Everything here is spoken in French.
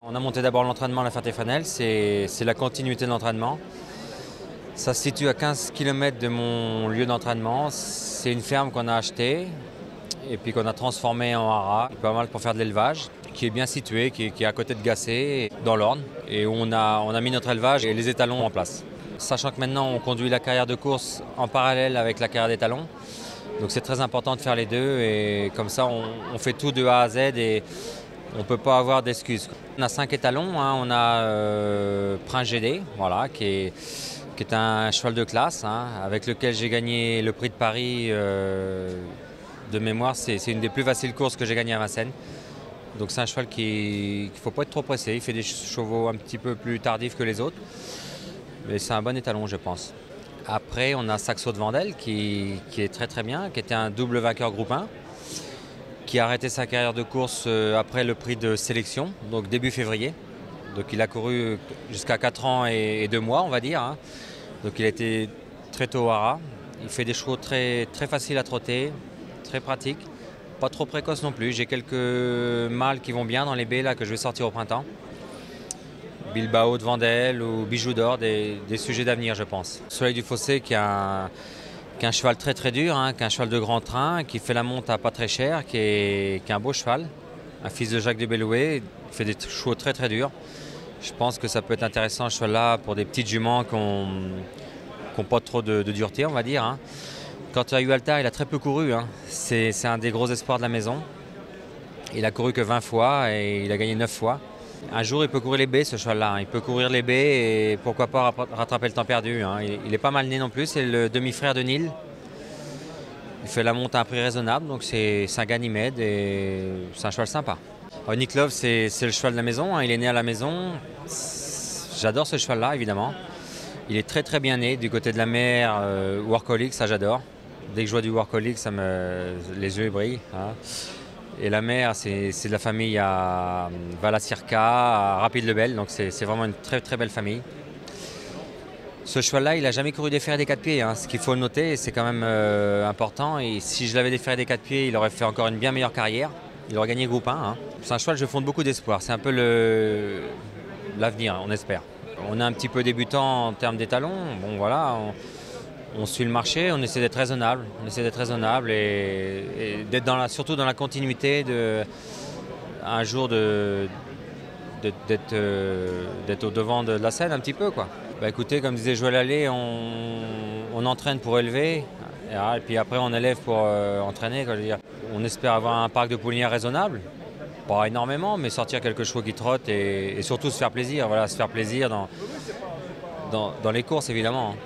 On a monté d'abord l'entraînement à la Ferté-Fanel, c'est la continuité de l'entraînement. Ça se situe à 15 km de mon lieu d'entraînement. C'est une ferme qu'on a achetée et puis qu'on a transformée en haras, pas mal pour faire de l'élevage, qui est bien situé, qui est à côté de Gacé, dans l'Orne, et où on a mis notre élevage et les étalons en place. Sachant que maintenant on conduit la carrière de course en parallèle avec la carrière d'étalons, donc c'est très important de faire les deux et comme ça on fait tout de A à Z et on ne peut pas avoir d'excuses. On a 5 étalons, hein. On a Prince GD, voilà, qui est un cheval de classe, hein, avec lequel j'ai gagné le prix de Paris de mémoire. C'est une des plus faciles courses que j'ai gagnées à Vincennes. Donc c'est un cheval qu'il ne faut pas être trop pressé. Il fait des chevaux un petit peu plus tardifs que les autres. Mais c'est un bon étalon, je pense. Après, on a Saxo de Vendel qui est très très bien, qui était un double vainqueur groupe 1, qui a arrêté sa carrière de course après le prix de sélection, donc début février. Donc il a couru jusqu'à 4 ans et 2 mois, on va dire, hein. Donc il a été très tôt au haras. Il fait des chevaux très, très faciles à trotter, très pratiques, pas trop précoces non plus. J'ai quelques mâles qui vont bien dans les baies là, que je vais sortir au printemps. Bilbao de Vendel ou Bijoux d'Or, des sujets d'avenir, je pense. Soleil du Fossé qui est un cheval très très dur, hein, qui est un cheval de grand train, qui fait la monte à pas très cher, qui est un beau cheval, un fils de Jacques de Bellouet, qui fait des chevaux très très durs. Je pense que ça peut être intéressant ce cheval-là pour des petites juments qui n'ont pas trop de dureté, on va dire, hein. Quant à Hualtar, il a très peu couru, hein. C'est un des gros espoirs de la maison. Il a couru que 20 fois et il a gagné 9 fois. Un jour, il peut courir les baies, ce cheval-là, hein. Il peut courir les baies et pourquoi pas rattraper le temps perdu, hein. Il est pas mal né non plus, c'est le demi-frère de Nil. Il fait la monte à un prix raisonnable, donc c'est un Ganymède et c'est un cheval sympa. Nick Love, c'est le cheval de la maison, hein. Il est né à la maison. J'adore ce cheval-là, évidemment. Il est très très bien né, du côté de la mère, Workaholic, ça j'adore. Dès que je vois du Workaholic, les yeux brillent, hein. Et la mère, c'est de la famille à Valacirca, à Rapide-le-Bel, donc c'est vraiment une très très belle famille. Ce cheval-là, il n'a jamais couru des fers et des 4 pieds, hein. Ce qu'il faut noter, c'est quand même important. Et si je l'avais des fers et des 4 pieds, il aurait fait encore une bien meilleure carrière. Il aurait gagné groupe 1, hein. C'est un cheval, je fonde beaucoup d'espoir. C'est un peu l'avenir, on espère. On est un petit peu débutant en termes d'étalons. Bon, voilà, on suit le marché, on essaie d'être raisonnable. On essaie d'être raisonnable et d'être surtout dans la continuité un jour d'être au devant de la scène un petit peu, quoi. Bah, écoutez, comme disait Joël Allais, on entraîne pour élever et puis après on élève pour entraîner, quoi, je veux dire. On espère avoir un parc de poulinières raisonnable, pas énormément, mais sortir quelques chevaux qui trottent et surtout se faire plaisir, voilà, se faire plaisir dans les courses évidemment, hein.